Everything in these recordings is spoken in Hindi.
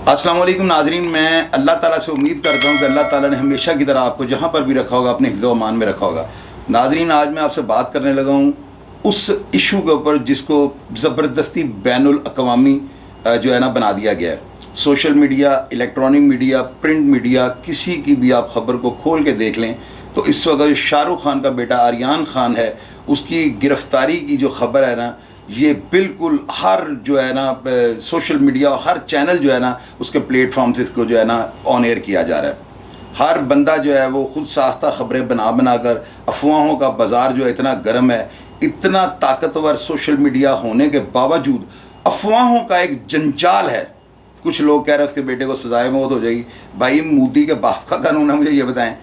अस्सलाम वालेकुम नाजरीन, मैं अल्लाह ताला से उम्मीद करता हूँ कि अल्लाह ताला ने हमेशा की तरह आपको जहाँ पर भी रखा होगा अपने हिफ्ज़ व अमान में रखा होगा। नाजरीन, आज मैं आपसे बात करने लगा हूँ उस इशू के ऊपर जिसको ज़बरदस्ती बैनुल अक़वामी जो है ना बना दिया गया है। Social media, electronic media, print media, किसी की भी आप ख़बर को खोल के देख लें तो इस वक्त शाहरुख खान का बेटा आर्यन खान है, उसकी गिरफ़्तारी की जो ख़बर है ना, ये बिल्कुल हर जो है ना सोशल मीडिया और हर चैनल जो है ना उसके प्लेटफॉर्म से इसको जो है ना ऑन एयर किया जा रहा है। हर बंदा जो है वो खुद साख्ता ख़बरें बना कर, अफवाहों का बाज़ार जो है इतना गर्म है, इतना ताकतवर सोशल मीडिया होने के बावजूद अफवाहों का एक जंजाल है। कुछ लोग कह रहे हैं उसके बेटे को सजाए मौत हो जाएगी। भाई, मोदी के बाप का कानून है, मुझे ये बताएं।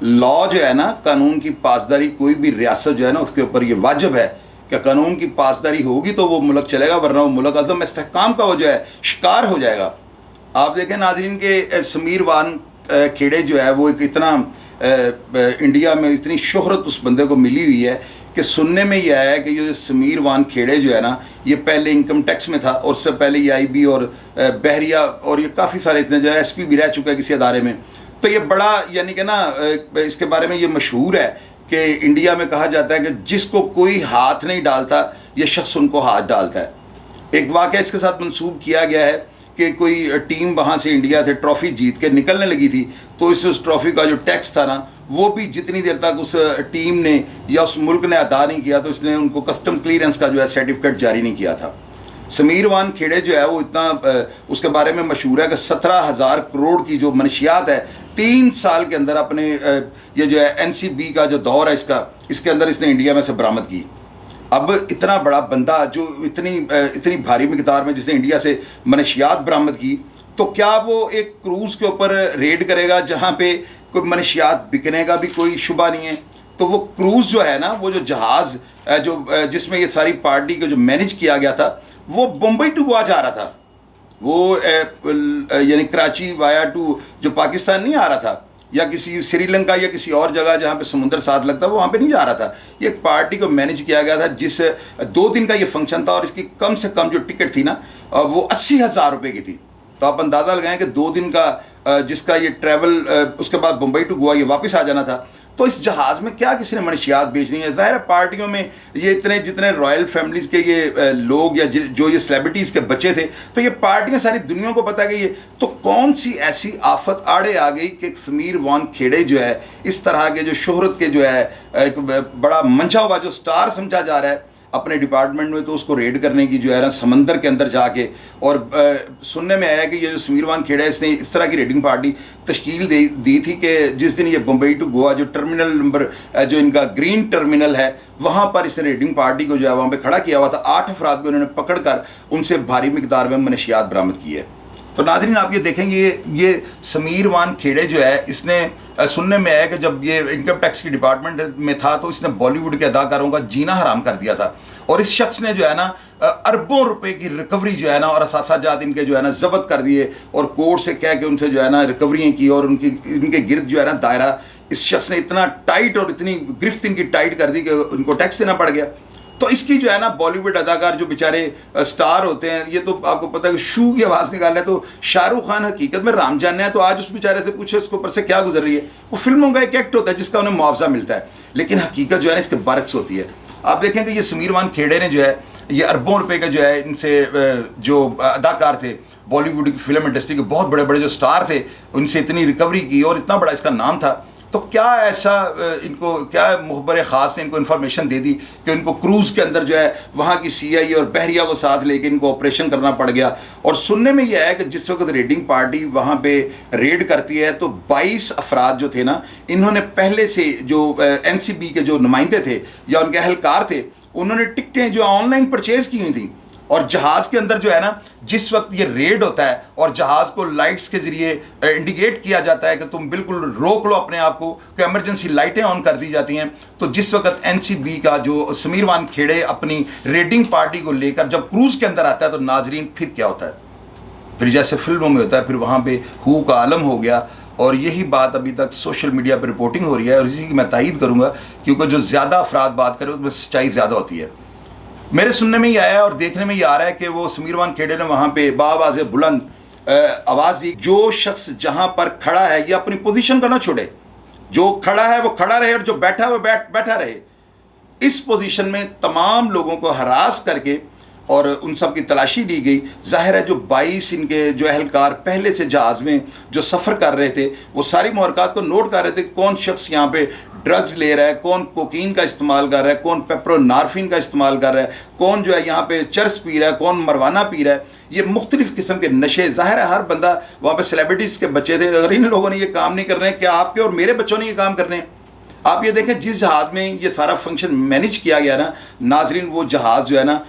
लॉ जो है ना, कानून की पासदारी कोई भी रियासत जो है ना उसके ऊपर ये वाजिब है कि कानून की पासदारी होगी तो वो मुल्क चलेगा, वरना वो मुल्क अदम इस्तेहकाम का वो जो है शिकार हो जाएगा। आप देखें नाजरीन के समीर वान खेड़े जो है वो एक इतना इंडिया में इतनी शोहरत उस बंदे को मिली हुई है कि सुनने में ये आया है कि ये समीर वान खेड़े जो है ना, ये पहले इनकम टैक्स में था और उससे पहले ये IB और बहरिया और ये काफ़ी सारे इतने जो है SP भी रह चुका है किसी अदारे में। तो ये बड़ा यानी कि ना इसके बारे में ये मशहूर है कि इंडिया में कहा जाता है कि जिसको कोई हाथ नहीं डालता ये शख्स उनको हाथ डालता है। एक वाक़या इसके साथ मंसूब किया गया है कि कोई टीम वहाँ से इंडिया से ट्रॉफ़ी जीत के निकलने लगी थी, तो इससे उस ट्रॉफ़ी का जो टैक्स था ना, वो भी जितनी देर तक उस टीम ने या उस मुल्क ने अदा नहीं किया तो इसने उनको कस्टम क्लियरेंस का जो है सर्टिफिकेट जारी नहीं किया था। समीर वान खेड़े जो है वो इतना उसके बारे में मशहूर है कि 17,000 करोड़ की जो मनशियात है 3 साल के अंदर अपने ये जो है NCB का जो दौर है इसके अंदर इसने इंडिया में से बरामद की। अब इतना बड़ा बंदा जो इतनी भारी मिकदार में जिसने इंडिया से मनशियात बरामद की, तो क्या वो एक क्रूज़ के ऊपर रेड करेगा जहाँ पे कोई मनशियात बिकने का भी कोई शुबा नहीं है? तो वो क्रूज़ जो है ना, वो जो जहाज़ जो जिसमें ये सारी पार्टी को जो मैनेज किया गया था, वो मुंबई टू गोवा जा रहा था। वो यानी कराची वाया टू जो पाकिस्तान नहीं आ रहा था, या किसी श्रीलंका या किसी और जगह जहाँ पे समुंदर साथ लगता है वहाँ पे नहीं जा रहा था। ये एक पार्टी को मैनेज किया गया था जिस 2 दिन का ये फंक्शन था और इसकी कम से कम जो टिकट थी ना वो 80,000 रुपये की थी। तो आप अंदाज़ा लगाएं कि 2 दिन का जिसका ये ट्रैवल उसके बाद मुंबई टू गोवा ये वापस आ जाना था। तो इस जहाज़ में क्या किसी ने मनशियात बेचनी है? ज़ाहिर है पार्टियों में ये जितने रॉयल फैमिलीज़ के ये लोग या जो ये सेलिब्रिटीज़ के बच्चे थे, तो ये पार्टियां सारी दुनिया को पता कि ये तो कौन सी ऐसी आफत आड़े आ गई कि समीर वान खेड़े जो है इस तरह के जो शोहरत के जो है एक बड़ा मंचा हुआ जो स्टार समझा जा रहा है अपने डिपार्टमेंट में, तो उसको रेड करने की जो है ना समंदर के अंदर जाके और सुनने में आया कि ये जो समीर वान खेड़ा है इसने इस तरह की रेडिंग पार्टी तश्कील दी थी कि जिस दिन ये मुंबई टू गोवा जो टर्मिनल नंबर जो इनका ग्रीन टर्मिनल है वहाँ पर इसने रेडिंग पार्टी को जो है वहाँ पे खड़ा किया हुआ था। 8 अफराद को इन्होंने पकड़ कर उनसे भारी मिकदार में मनशियात बरामद की है। तो नाज़रीन, आप ये देखेंगे ये समीर वान खेड़े जो है इसने सुनने में आया कि जब ये इनकम टैक्स की डिपार्टमेंट में था तो इसने बॉलीवुड के अदाकारों का जीना हराम कर दिया था और इस शख्स ने जो है ना अरबों रुपए की रिकवरी जो है ना और असासाजात इनके जो है ना जब्त कर दिए और कोर्ट से कह के उनसे जो है ना रिकवरियाँ की और इनके गिर्द जो है ना दायरा इस शख्स ने इतना टाइट और इतनी गिरफ्त इनकी टाइट कर दी कि उनको टैक्स देना पड़ गया। तो इसकी जो है ना बॉलीवुड अदाकार जो बेचारे स्टार होते हैं, ये तो आपको पता है कि शू की आवाज़ निकालना है, तो शाहरुख खान हकीकत में राम जान है, तो आज उस बेचारे से पूछे उसके ऊपर से क्या गुजर रही है। वो फिल्मों का एक एक्ट होता है जिसका उन्हें मुआवजा मिलता है, लेकिन हकीकत जो है ना इसके बरक्स होती है। आप देखें कि ये समीर वान खेड़े ने जो है ये अरबों रुपए का जो है इनसे जो अदाकार थे बॉलीवुड की फिल्म इंडस्ट्री के बहुत बड़े बड़े जो स्टार थे उनसे इतनी रिकवरी की और इतना बड़ा इसका नाम था। तो क्या ऐसा इनको क्या मुखबर ख़ास ने इनको इन्फॉर्मेशन दे दी कि इनको क्रूज़ के अंदर जो है वहाँ की CIA और बहरिया को साथ लेके इनको ऑपरेशन करना पड़ गया। और सुनने में यह है कि जिस वक्त रेडिंग पार्टी वहाँ पे रेड करती है तो 22 अफराद जो थे ना, इन्होंने पहले से जो NCB के जो नुमाइंदे थे या उनके अहलकार थे, उन्होंने टिकटें जो ऑनलाइन परचेज़ की हुई थी। और जहाज़ के अंदर जो है ना जिस वक्त ये रेड होता है और जहाज़ को लाइट्स के ज़रिए इंडिकेट किया जाता है कि तुम बिल्कुल रोक लो अपने आप को, कि एमरजेंसी लाइटें ऑन कर दी जाती हैं, तो जिस वक्त NCB का जो समीर वान खेड़े अपनी रेडिंग पार्टी को लेकर जब क्रूज़ के अंदर आता है तो नाजरीन फिर क्या होता है? फिर जैसे फिल्मों में होता है, फिर वहाँ पर हू का आलम हो गया। और यही बात अभी तक सोशल मीडिया पर रिपोर्टिंग हो रही है और इसी की मैं तायीद करूँगा, क्योंकि जो ज़्यादा अफराद बात करें उसमें सच्चाई ज़्यादा होती है। मेरे सुनने में ये आया और देखने में ये आ रहा है कि वो समीर वान खेड़े ने वहाँ पे बावाज़ बुलंद आवाज़ दी, जो शख्स जहाँ पर खड़ा है ये अपनी पोजीशन को ना छोड़े, जो खड़ा है वो खड़ा रहे और जो बैठा है वो बैठा रहे। इस पोजीशन में तमाम लोगों को हरास करके और उन सब की तलाशी ली गई। ज़ाहिर है जो 22 इनके जो अहलकार पहले से जहाज़ में जो सफ़र कर रहे थे वो सारी मुहरक़ात को नोट कर रहे थे, कौन शख्स यहाँ पे ड्रग्स ले रहा है, कौन कोकीन का इस्तेमाल कर रहा है, कौन पेप्रोनार्फिन का इस्तेमाल कर रहा है, कौन जो है यहाँ पे चरस पी रहा है, कौन मरवाना पी रहा है। ये मुख्तलिफ़ किस्म के नशे, ज़ाहिर है हर बंदा वहाँ पे सेलिब्रिटीज़ के बच्चे थे। अगर इन लोगों ने ये काम नहीं करने, क्या आपके और मेरे बच्चों ने ये काम करने हैं? आप ये देखें जिस जहाज़ में ये सारा फंक्शन मैनेज किया गया ना नाजरीन, वो जहाज़ जो है ना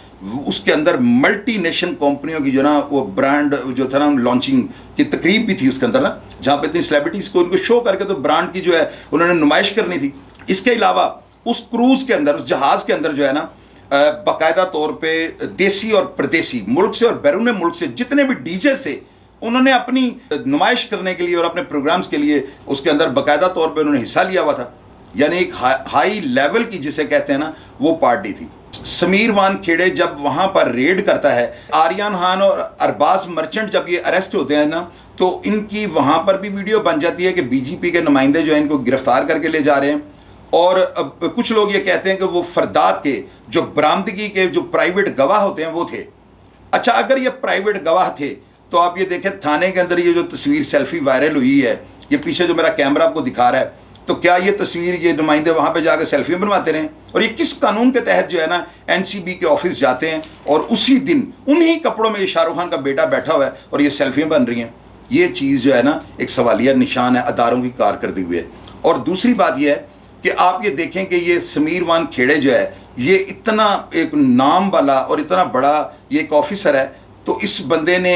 उसके अंदर मल्टी नेशन कंपनियों की जो ना वो ब्रांड जो था ना लॉन्चिंग की तकरीब भी थी उसके अंदर ना, जहाँ पे इतनी सेलिब्रिटीज़ को उनको शो करके तो ब्रांड की जो है उन्होंने नुमाइश करनी थी। इसके अलावा उस क्रूज़ के अंदर, उस जहाज़ के अंदर जो है ना बाकायदा तौर पे देसी और प्रदेसी, मुल्क से और बैरून मुल्क से जितने भी डीजे थे उन्होंने अपनी नुमाइश करने के लिए और अपने प्रोग्राम्स के लिए उसके अंदर बाकायदा तौर पे उन्होंने हिस्सा लिया हुआ था। यानी एक हाई लेवल की जिसे कहते हैं ना वो पार्टी थी। समीर वानखेड़े जब वहाँ पर रेड करता है, आर्यन खान और अरबाज मर्चेंट जब ये अरेस्ट होते हैं ना, तो इनकी वहाँ पर भी वीडियो बन जाती है कि बीजेपी के नुमाइंदे जो है इनको गिरफ्तार करके ले जा रहे हैं। और अब कुछ लोग ये कहते हैं कि वो फरदात के जो बरामदगी के जो प्राइवेट गवाह होते हैं वो थे। अच्छा, अगर ये प्राइवेट गवाह थे तो आप ये देखें थाने के अंदर ये जो तस्वीर सेल्फी वायरल हुई है, ये पीछे जो मेरा कैमरा आपको दिखा रहा है, तो क्या ये तस्वीर ये नुमाइंदे वहाँ पे जाकर सेल्फी बनवाते रहे? और ये किस कानून के तहत जो है ना एनसीबी के ऑफिस जाते हैं और उसी दिन उन्हीं कपड़ों में ये शाहरुख खान का बेटा बैठा हुआ है और ये सेल्फियाँ बन रही हैं? ये चीज़ जो है ना एक सवालिया निशान है अदारों की कारकर्दगी है। और दूसरी बात यह है कि आप ये देखें कि ये समीर वानखेड़े जो है ये इतना एक नाम वाला और इतना बड़ा ये एक ऑफिसर है, तो इस बंदे ने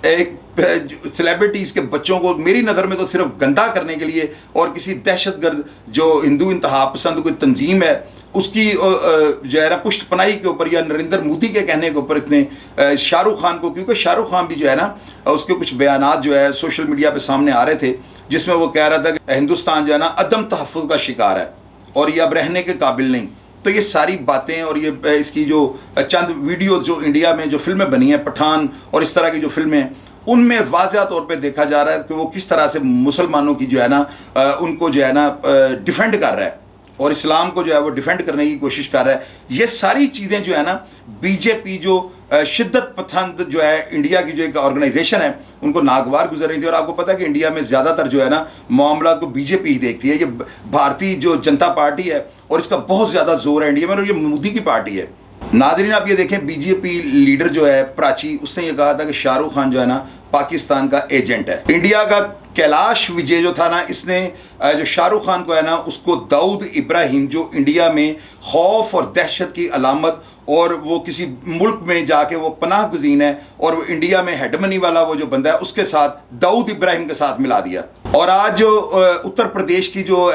एक सेलिब्रिटीज़ के बच्चों को मेरी नज़र में तो सिर्फ गंदा करने के लिए और किसी दहशतगर्द जो हिंदू इंतहा पसंद कोई तंजीम है उसकी जो है ना पुष्टपनाही के ऊपर या नरेंद्र मोदी के कहने के ऊपर इसने शाहरुख खान को, क्योंकि शाहरुख खान भी जो है ना उसके कुछ बयानात जो है सोशल मीडिया पे सामने आ रहे थे जिसमें वो कह रहा था कि हिंदुस्तान जो है ना अदम तहफ़्फ़ुज़ का शिकार है और ये अब रहने के काबिल नहीं। तो ये सारी बातें और ये इसकी जो चंद वीडियो जो इंडिया में जो फिल्में बनी हैं, पठान और इस तरह की जो फिल्में हैं, उनमें वाज़ह तौर पे देखा जा रहा है कि वो किस तरह से मुसलमानों की जो है ना उनको जो है ना डिफेंड कर रहा है और इस्लाम को जो है वो डिफेंड करने की कोशिश कर रहा है। ये सारी चीज़ें जो है ना बीजेपी जो शिद्दत पसंद जो है इंडिया की जो एक ऑर्गेनाइजेशन है उनको नागवार गुजर रही थी। और आपको पता है कि इंडिया में ज़्यादातर जो है ना मामला को बीजेपी ही देखती है। ये भारतीय जो जनता पार्टी है और इसका बहुत ज़्यादा जोर है इंडिया में और ये मोदी की पार्टी है। नाजरीन आप ये देखें, बीजेपी लीडर जो है प्राची, उसने ये कहा था कि शाहरुख खान जो है ना पाकिस्तान का एजेंट है। इंडिया का कैलाश विजय जो था ना, इसने जो शाहरुख खान को है ना उसको दाऊद इब्राहिम जो इंडिया में खौफ और दहशत की अलामत और वो किसी मुल्क में जाके वो पनाह गुज़ीन है और वो इंडिया में हेडमनी वाला वो जो बंदा है उसके साथ दाऊद इब्राहिम के साथ मिला दिया। और आज जो उत्तर प्रदेश की जो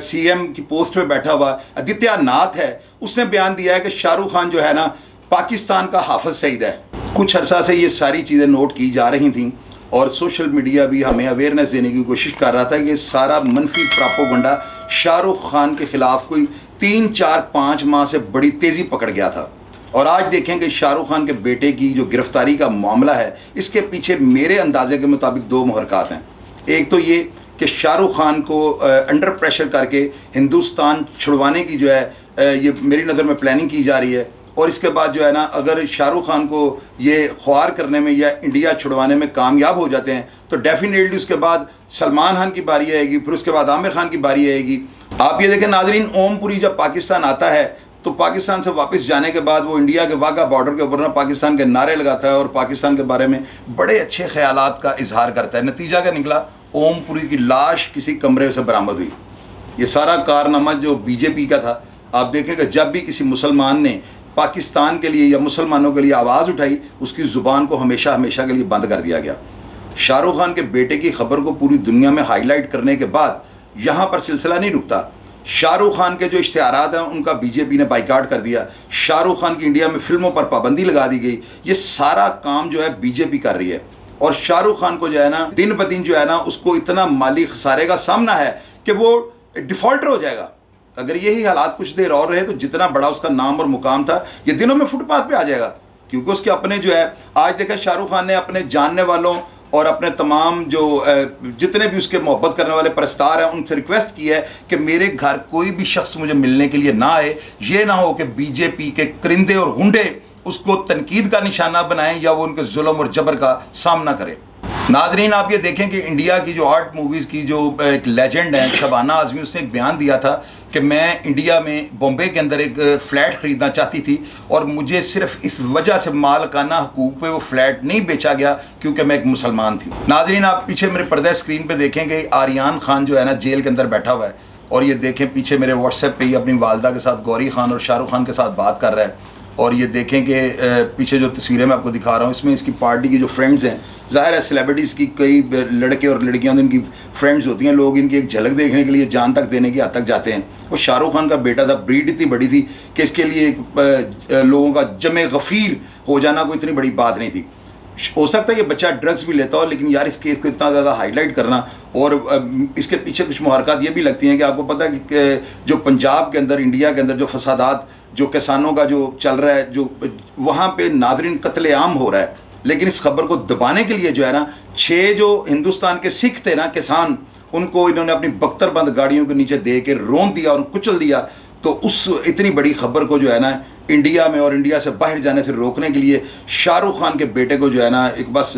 सीएम की पोस्ट पे बैठा हुआ आदित्यनाथ है, उसने बयान दिया है कि शाहरुख खान जो है ना पाकिस्तान का हाफिज सईद है। कुछ अरसा से ये सारी चीज़ें नोट की जा रही थी और सोशल मीडिया भी हमें अवेयरनेस देने की कोशिश कर रहा था कि सारा मनफी प्रोपेगेंडा शाहरुख खान के ख़िलाफ़ कोई 3, 4, 5 माह से बड़ी तेज़ी पकड़ गया था। और आज देखें कि शाहरुख खान के बेटे की जो गिरफ्तारी का मामला है, इसके पीछे मेरे अंदाजे के मुताबिक 2 मुहरक़ात हैं। एक तो ये कि शाहरुख खान को अंडर प्रेशर करके हिंदुस्तान छुड़वाने की जो है ये मेरी नज़र में प्लानिंग की जा रही है। और इसके बाद जो है ना अगर शाहरुख खान को ये ख्वार करने में या इंडिया छुड़वाने में कामयाब हो जाते हैं तो डेफिनेटली उसके बाद सलमान खान की बारी आएगी, फिर उसके बाद आमिर खान की बारी आएगी। आप ये देखें नाजरीन, ओमपुरी जब पाकिस्तान आता है तो पाकिस्तान से वापस जाने के बाद वो इंडिया के वाघा बॉर्डर के ऊपर ना पाकिस्तान के नारे लगाता है और पाकिस्तान के बारे में बड़े अच्छे ख्यालात का इजहार करता है। नतीजा क्या निकला? ओमपुरी की लाश किसी कमरे से बरामद हुई। ये सारा कारनामा जो बीजेपी का था। आप देखें कि जब भी किसी मुसलमान ने पाकिस्तान के लिए या मुसलमानों के लिए आवाज़ उठाई, उसकी ज़ुबान को हमेशा हमेशा के लिए बंद कर दिया गया। शाहरुख खान के बेटे की खबर को पूरी दुनिया में हाईलाइट करने के बाद यहाँ पर सिलसिला नहीं रुकता। शाहरुख खान के जो इश्तिहारात हैं उनका बीजेपी ने बाइकाट कर दिया। शाहरुख खान की इंडिया में फिल्मों पर पाबंदी लगा दी गई। ये सारा काम जो है बीजेपी कर रही है और शाहरुख खान को जो है ना दिन ब दिन जो है ना उसको इतना माली खसारे का सामना है कि वो डिफ़ॉल्टर हो जाएगा। अगर यही हालात कुछ देर और रहे तो जितना बड़ा उसका नाम और मुकाम था ये दिनों में फुटपाथ पे आ जाएगा। क्योंकि उसके अपने जो है आज देखा शाहरुख खान ने अपने जानने वालों और अपने तमाम जो जितने भी उसके मोहब्बत करने वाले परस्तार हैं उनसे रिक्वेस्ट की है कि मेरे घर कोई भी शख्स मुझे मिलने के लिए ना आए, ये ना हो कि बीजेपी के करिंदे और गुंडे उसको तनकीद का निशाना बनाएं या वो उनके जुल्म और जबर का सामना करें। नाजरीन, आप ये देखें कि इंडिया की जो आर्ट मूवीज़ की जो एक लेजेंड है शबाना आज़मी, उसने एक बयान दिया था कि मैं इंडिया में बॉम्बे के अंदर एक फ़्लैट ख़रीदना चाहती थी और मुझे सिर्फ इस वजह से मालकाना हकूक़ पे वो फ्लैट नहीं बेचा गया क्योंकि मैं एक मुसलमान थी। नाजरीन, आप पीछे मेरे पर्दे स्क्रीन पे देखेंगे आर्यान खान जो है ना जेल के अंदर बैठा हुआ है, और ये देखें पीछे मेरे व्हाट्सएप पे ही अपनी वालदा के साथ गौरी खान और शाहरुख खान के साथ बात कर रहा है। और ये देखें कि पीछे जो तस्वीरें मैं आपको दिखा रहा हूँ इसमें इसकी पार्टी की जो फ्रेंड्स हैं, ज़ाहिर है सेलिब्रिटीज़ की कई लड़के और लड़कियां इनकी फ्रेंड्स होती हैं, लोग इनकी एक झलक देखने के लिए जान तक देने की हद तक जाते हैं। वो शाहरुख खान का बेटा था, ब्रीड इतनी बड़ी थी कि इसके लिए लोगों का जमे गफ़ीर हो जाना कोई इतनी बड़ी बात नहीं थी। हो सकता है ये बच्चा ड्रग्स भी लेता हो, लेकिन यार इस केस को इतना ज़्यादा हाईलाइट करना और इसके पीछे कुछ मुहरकत ये भी लगती हैं कि आपको पता है कि जो पंजाब के अंदर, इंडिया के अंदर जो फसादात, जो किसानों का जो चल रहा है, जो वहाँ पे नाज़रीन कत्लेआम हो रहा है, लेकिन इस खबर को दबाने के लिए जो है ना 6 जो हिंदुस्तान के सिख थे ना किसान, उनको इन्होंने अपनी बख्तरबंद गाड़ियों के नीचे दे के रोन दिया और कुचल दिया। तो उस इतनी बड़ी खबर को जो है ना इंडिया में और इंडिया से बाहर जाने से रोकने के लिए शाहरुख खान के बेटे को जो है ना एक बस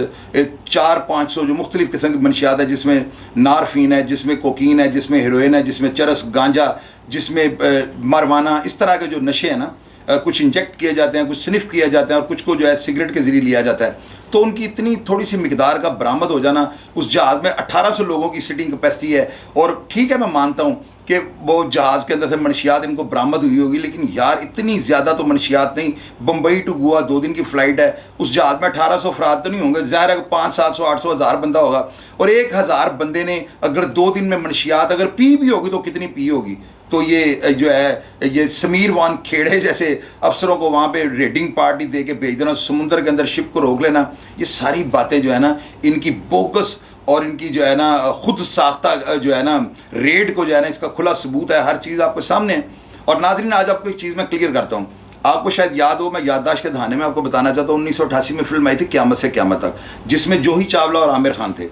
400-500 जो मुख्तलिफ़ किस्म की मनशियात है, जिसमें नारफीन है, जिसमें कोकीन है, जिसमें हेरोइन है, जिसमें चरस गांजा, जिसमें मरवाना, इस तरह के जो नशे हैं ना, कुछ इंजेक्ट किए जाते हैं, कुछ स्निफ किया जाता है और कुछ को जो है सिगरेट के ज़रिए लिया जाता है। तो उनकी इतनी थोड़ी सी मिकदार का बरामद हो जाना, उस जहाज़ में 1800 लोगों की सीटिंग कैपेसिटी है, और ठीक है मैं मानता हूँ कि वो जहाज़ के अंदर से मनशियात इनको बरामद हुई होगी, लेकिन यार इतनी ज़्यादा तो मनशियात नहीं। बम्बई टू गोवा 2 दिन की फ़्लाइट है, उस जहाज़ में 1800 अफराद तो नहीं होंगे, ज़ाहिर है 500-700 800 हज़ार बंदा होगा, और 1000 बंदे ने अगर 2 दिन में मनशियात अगर पी भी होगी तो कितनी पी होगी। तो ये जो है ये समीर वान खेड़े जैसे अफसरों को वहाँ पे रेडिंग पार्टी दे के भेज देना, समुंदर के अंदर शिप को रोक लेना, ये सारी बातें जो है ना इनकी बोगस और इनकी जो है ना खुद साख्ता जो है ना रेड को जो है ना इसका खुला सबूत है, हर चीज़ आपके सामने है। और नाज़रीन, आज आपको एक चीज़ मैं क्लियर करता हूँ, आपको शायद याद हो, मैं याददाश्त के दहाने में आपको बताना चाहता हूँ, 1988 में फिल्म आई थी क़यामत से क़यामत तक, जिसमें जूही चावला और आमिर खान थे।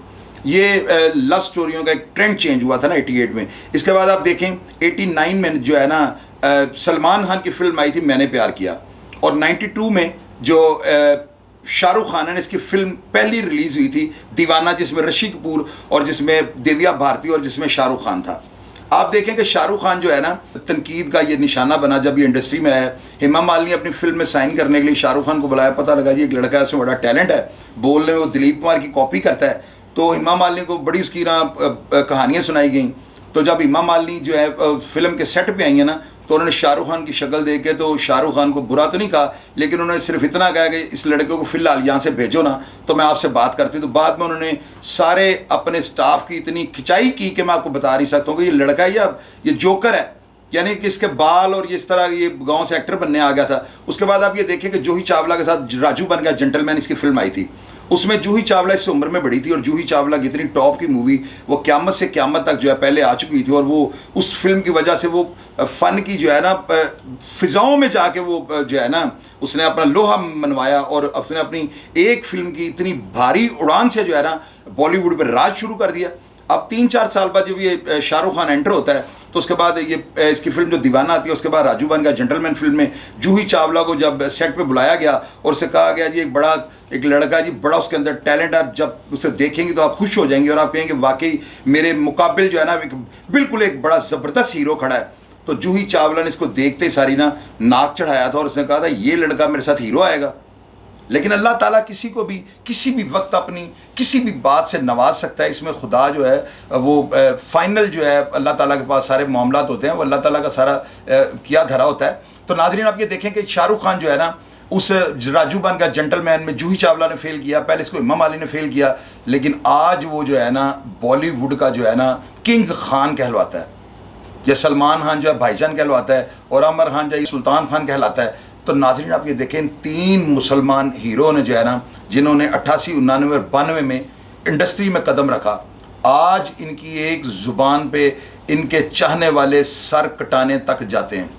ये लव स्टोरियों का एक ट्रेंड चेंज हुआ था ना 88 में। इसके बाद आप देखें 89 में जो है ना सलमान खान की फिल्म आई थी मैंने प्यार किया, और 92 में जो शाहरुख खान ने इसकी फिल्म पहली रिलीज़ हुई थी दीवाना, जिसमें ऋषि कपूर और जिसमें देविया भारती और जिसमें शाहरुख खान था। आप देखें कि शाहरुख खान जो है ना तनकीद का ये निशाना बना जब ये इंडस्ट्री में आया। हेमा मालिनी अपनी फिल्म में साइन करने के लिए शाहरुख खान को बुलाया, पता लगा जी एक लड़का है, उसमें बड़ा टैलेंट है, बोलने में वो दिलीप कुमार की कॉपी करता है। तो हेमा मालिनी को बड़ी उसकी ना कहानियाँ सुनाई गई। तो जब हेमा मालिनी जो है फिल्म के सेट पे आई है ना, तो उन्होंने शाहरुख खान की शक्ल देख के तो शाहरुख खान को बुरा तो नहीं कहा, लेकिन उन्होंने सिर्फ इतना कहा कि इस लड़के को फ़िलहाल यहाँ से भेजो ना, तो मैं आपसे बात करती। तो बाद में उन्होंने सारे अपने स्टाफ की इतनी खिंचाई की कि मैं आपको बता नहीं सकता हूँ कि ये लड़का या ये जोकर है, यानी कि इसके बाल और इस तरह ये गांव से एक्टर बनने आ गया था। उसके बाद आप ये देखें कि जूही चावला के साथ राजू बन गया जेंटलमैन, इसकी फिल्म आई थी, उसमें जूही चावला इससे उम्र में बड़ी थी, और जूही चावला की इतनी टॉप की मूवी वो क़यामत से क़यामत तक जो है पहले आ चुकी थी, और वो उस फिल्म की वजह से वो फ़न की जो है ना फ़िज़ाओं में जाके वो जो है ना उसने अपना लोहा मनवाया, और उसने अपनी एक फिल्म की इतनी भारी उड़ान से जो है ना बॉलीवुड पर राज शुरू कर दिया। अब 3-4 साल बाद जब ये शाहरुख खान एंटर होता है, तो उसके बाद ये इसकी फिल्म जो दीवाना आती है, उसके बाद राजू बन गया जेंटलमैन फिल्म में जूही चावला को जब सेट पे बुलाया गया और उसे कहा गया जी एक लड़का जी बड़ा उसके अंदर टैलेंट है, आप जब उसे देखेंगे तो आप खुश हो जाएंगे और आप कहेंगे वाकई मेरे मुकाबिल जो है ना बिल्कुल एक बड़ा ज़बरदस्त हीरो खड़ा है। तो जूही चावला ने इसको देखते ही सारी ना नाक चढ़ाया था और उसने कहा था ये लड़का मेरे साथ हीरो आएगा। लेकिन अल्लाह ताला किसी को भी किसी भी वक्त अपनी किसी भी बात से नवाज सकता है। इसमें खुदा जो है वो फाइनल जो है अल्लाह ताला के पास सारे मामलात होते हैं, वो अल्लाह ताला का सारा किया धरा होता है। तो नाजरीन आप ये देखें कि शाहरुख खान जो है ना उस राजू बन का जेंटलमैन में जूही चावला ने फेल किया, पहले इसको हेमा मालिनी ने फेल किया, लेकिन आज वो जो है ना बॉलीवुड का जो है ना किंग खान कहलवाता है। या सलमान खान जो है भाईजान कहलवाता है और आमिर खान जो है सुल्तान खान कहलाता है। तो नाज़रीन आप ये देखें 3 मुसलमान हीरो ने जो है ना जिन्होंने 88, 89 और 92 में इंडस्ट्री में कदम रखा, आज इनकी एक ज़ुबान पे इनके चाहने वाले सर कटाने तक जाते हैं।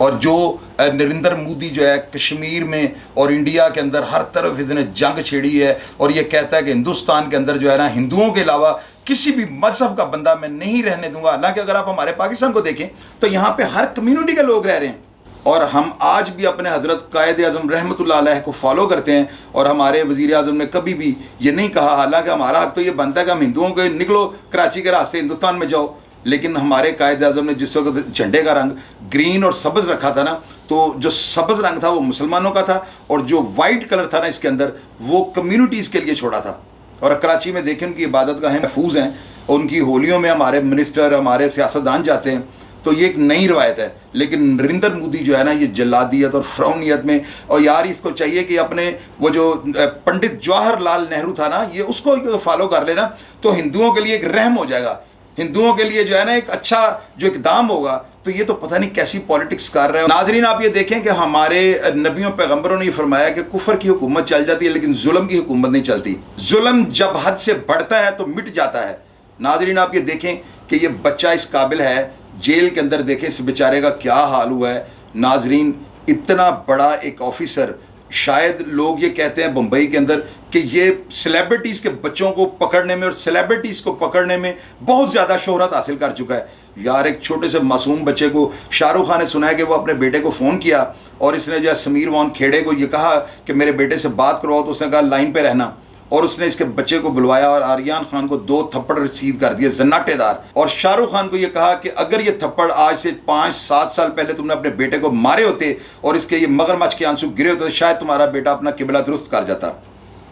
और जो नरेंद्र मोदी जो है कश्मीर में और इंडिया के अंदर हर तरफ इसने जंग छेड़ी है और ये कहता है कि हिंदुस्तान के अंदर जो है ना हिंदुओं के अलावा किसी भी मजहब का बंदा मैं नहीं रहने दूंगा। हालांकि अगर आप हमारे पाकिस्तान को देखें तो यहाँ पे हर कम्युनिटी के लोग रह रहे हैं और हम आज भी अपने हज़रत कायद आज़म रहमतुल्लाह अलैह को फॉलो करते हैं और हमारे वज़ीर आज़म ने कभी भी ये नहीं कहा, हालांकि हमारा हक तो ये बनता है कि हम हिंदुओं के निकलो कराची के रास्ते हिंदुस्तान में जाओ, लेकिन हमारे कायद आज़म ने जिस वक्त झंडे का रंग ग्रीन और सब्ज़ रखा था ना, तो जो सब्ज़ रंग था वो मुसलमानों का था और जो वाइट कलर था ना इसके अंदर वो कम्युनिटीज़ के लिए छोड़ा था। और कराची में देखें उनकी इबादत गाहें महफूज हैं और उनकी होलियों में हमारे मिनिस्टर हमारे सियासतदान जाते हैं, तो ये एक नई रवायत है। लेकिन नरेंद्र मोदी जो है ना ये जल्लादियत और फ़िरौनियत में, और यार इसको चाहिए कि अपने वो जो पंडित जवाहरलाल नेहरू था ना ये उसको फॉलो कर लेना तो हिंदुओं के लिए एक रहम हो जाएगा, हिंदुओं के लिए जो है ना एक अच्छा जो इकदाम होगा। तो ये तो पता नहीं कैसी पॉलिटिक्स कर रहे हो। नाजरीन आप ये देखें कि हमारे नबियों पैगंबरों ने ये फरमाया कि कुफर की हुकूमत चल जाती है लेकिन जुल्म की हुकूमत नहीं चलती। जुल्म जब हद से बढ़ता है तो मिट जाता है। नाजरीन आप ये देखें कि ये बच्चा इस काबिल है, जेल के अंदर देखें इस बेचारे का क्या हाल हुआ है। नाजरीन इतना बड़ा एक ऑफिसर, शायद लोग ये कहते हैं बम्बई के अंदर कि ये सेलिब्रिटीज़ के बच्चों को पकड़ने में और सेलिब्रिटीज़ को पकड़ने में बहुत ज़्यादा शोहरत हासिल कर चुका है। यार एक छोटे से मासूम बच्चे को शाहरुख खान ने सुना है कि वो अपने बेटे को फ़ोन किया और इसने जो है समीर वान खेड़े को ये कहा कि मेरे बेटे से बात करवाओ, तो उसने कहा लाइन पे रहना, और उसने इसके बच्चे को बुलवाया और आर्यन खान को 2 थप्पड़ रसीद कर दिए जन्नाटेदार। और शाहरुख खान को यह कहा कि अगर ये थप्पड़ आज से 5-7 साल पहले तुमने अपने बेटे को मारे होते और इसके ये मगरमच्छ के आंसू गिरे होते तो शायद तुम्हारा बेटा अपना किबला दुरुस्त कर जाता।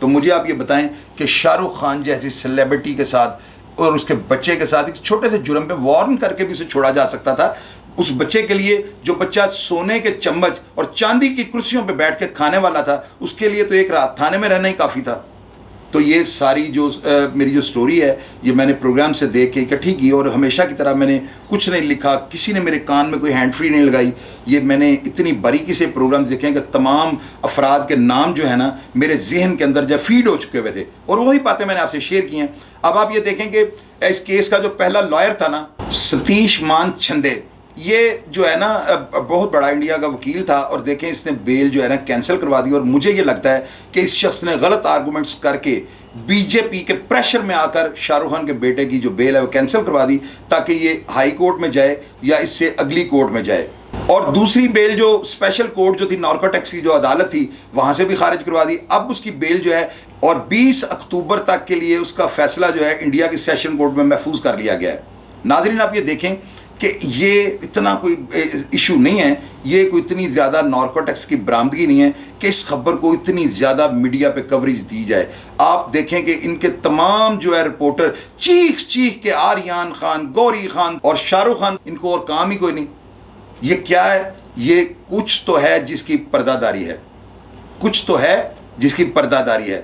तो मुझे आप ये बताएं कि शाहरुख खान जैसी सेलिब्रिटी के साथ और उसके बच्चे के साथ एक छोटे से जुर्म पे वार्न करके भी उसे छोड़ा जा सकता था। उस बच्चे के लिए जो बच्चा सोने के चम्मच और चांदी की कुर्सियों पे बैठ के खाने वाला था, उसके लिए तो एक रात थाने में रहना ही काफ़ी था। तो ये सारी जो मेरी जो स्टोरी है ये मैंने प्रोग्राम से देख के इकट्ठी की और हमेशा की तरह मैंने कुछ नहीं लिखा, किसी ने मेरे कान में कोई हैंड फ्री नहीं लगाई। ये मैंने इतनी बारीकी से प्रोग्राम देखे कि तमाम अफराद के नाम जो है ना मेरे जहन के अंदर जब फीड हो चुके हुए थे और वही बातें मैंने आपसे शेयर की हैं। अब आप ये देखें कि इस केस का जो पहला लॉयर था ना सतीश मान छंदे, ये जो है ना बहुत बड़ा इंडिया का वकील था और देखें इसने बेल जो है ना कैंसिल करवा दी। और मुझे ये लगता है कि इस शख्स ने गलत आर्गूमेंट्स करके बीजेपी के प्रेशर में आकर शाहरुख खान के बेटे की जो बेल है वो कैंसिल करवा दी ताकि ये हाई कोर्ट में जाए या इससे अगली कोर्ट में जाए। और दूसरी बेल जो स्पेशल कोर्ट जो थी नार्कोटिक्स की जो अदालत थी वहाँ से भी खारिज करवा दी। अब उसकी बेल जो है और 20 अक्टूबर तक के लिए उसका फैसला जो है इंडिया की सेशन कोर्ट में महफूज कर लिया गया है। नाजरीन आप ये देखें कि ये इतना कोई इशू नहीं है, ये कोई इतनी ज़्यादा नार्कोटिक्स की बरामदगी नहीं है कि इस खबर को इतनी ज़्यादा मीडिया पे कवरेज दी जाए। आप देखें कि इनके तमाम जो है रिपोर्टर चीख चीख के आर्यन खान, गौरी खान और शाहरुख खान, इनको और काम ही कोई नहीं। ये क्या है? ये कुछ तो है जिसकी पर्दादारी है, कुछ तो है जिसकी पर्दादारी है।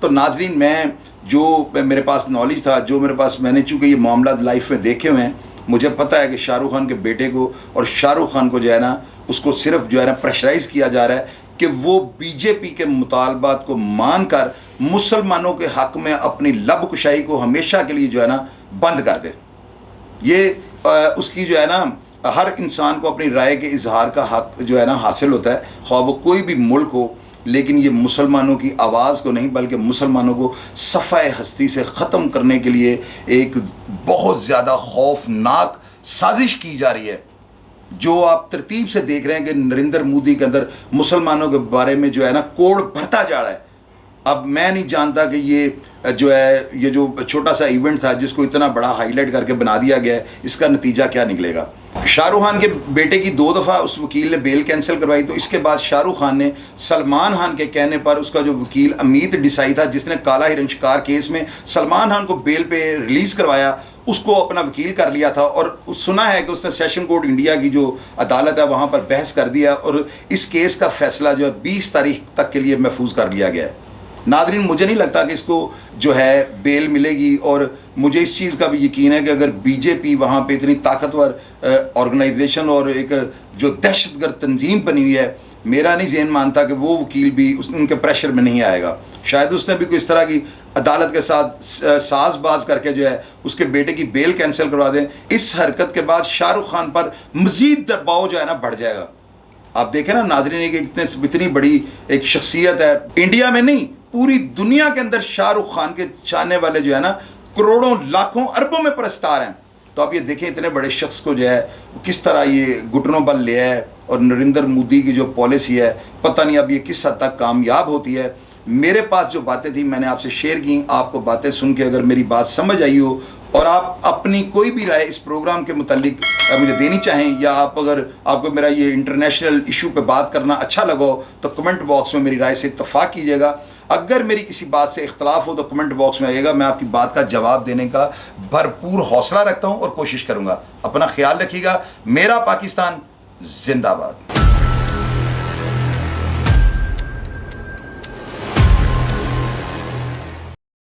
तो नाजरीन मैं जो मेरे पास नॉलेज था, जो मेरे पास मैंने चूँकि ये मामला लाइफ में देखे हुए हैं, मुझे पता है कि शाहरुख खान के बेटे को और शाहरुख खान को जो है ना उसको सिर्फ जो है ना प्रेशराइज़ किया जा रहा है कि वो बीजेपी के मुतालबात को मानकर मुसलमानों के हक में अपनी लब कुशाई को हमेशा के लिए जो है ना बंद कर दे। ये उसकी जो है ना हर इंसान को अपनी राय के इजहार का हक जो है ना हासिल होता है, ख्वाह वो कोई भी मुल्क हो, लेकिन ये मुसलमानों की आवाज़ को नहीं बल्कि मुसलमानों को सफ़ाए हस्ती से ख़त्म करने के लिए एक बहुत ज़्यादा खौफनाक साजिश की जा रही है। जो आप तरतीब से देख रहे हैं कि नरेंद्र मोदी के अंदर मुसलमानों के बारे में जो है ना कोड भरता जा रहा है। अब मैं नहीं जानता कि ये जो है ये जो छोटा सा इवेंट था जिसको इतना बड़ा हाईलाइट करके बना दिया गया है, इसका नतीजा क्या निकलेगा। शाहरुख खान के बेटे की 2 दफ़ा उस वकील ने बेल कैंसिल करवाई, तो इसके बाद शाहरुख खान ने सलमान खान के कहने पर उसका जो वकील अमित डिसाई था जिसने काला हिरण शिकार केस में सलमान खान को बेल पे रिलीज़ करवाया, उसको अपना वकील कर लिया था। और सुना है कि उसने सेशन कोर्ट इंडिया की जो अदालत है वहाँ पर बहस कर दिया और इस केस का फैसला जो है 20 तारीख तक के लिए महफूज कर लिया गया है। नादरीन मुझे नहीं लगता कि इसको जो है बेल मिलेगी, और मुझे इस चीज़ का भी यकीन है कि अगर बीजेपी वहाँ पे इतनी ताकतवर ऑर्गेनाइजेशन और एक जो दहशतगर्द तंजीम बनी हुई है, मेरा नहीं ज़हन मानता कि वो वकील भी उनके प्रेशर में नहीं आएगा। शायद उसने भी कोई इस तरह की अदालत के साथ साजबाज करके जो है उसके बेटे की बेल कैंसिल करवा दें। इस हरकत के बाद शाहरुख खान पर मज़ीद दबाव जो है ना बढ़ जाएगा। आप देखें ना नाजरीन कि इतनी बड़ी एक शख्सियत है, इंडिया में नहीं पूरी दुनिया के अंदर शाहरुख खान के चाहने वाले जो है ना करोड़ों लाखों अरबों में परस्तार हैं। तो आप ये देखें इतने बड़े शख्स को जो है किस तरह ये घुटनों बल लिया है, और नरेंद्र मोदी की जो पॉलिसी है पता नहीं अब ये किस हद तक कामयाब होती है। मेरे पास जो बातें थी मैंने आपसे शेयर की, आपको बातें सुन के अगर मेरी बात समझ आई हो और आप अपनी कोई भी राय इस प्रोग्राम के मुतालिक मुझे देनी चाहें, या आप अगर आपको मेरा ये इंटरनेशनल इशू पे बात करना अच्छा लगो तो कमेंट बॉक्स में मेरी राय से इत्तफाक कीजिएगा। अगर मेरी किसी बात से इख्तलाफ हो तो कमेंट बॉक्स में आइएगा, मैं आपकी बात का जवाब देने का भरपूर हौसला रखता हूँ और कोशिश करूँगा। अपना ख्याल रखिएगा। मेरा पाकिस्तान जिंदाबाद।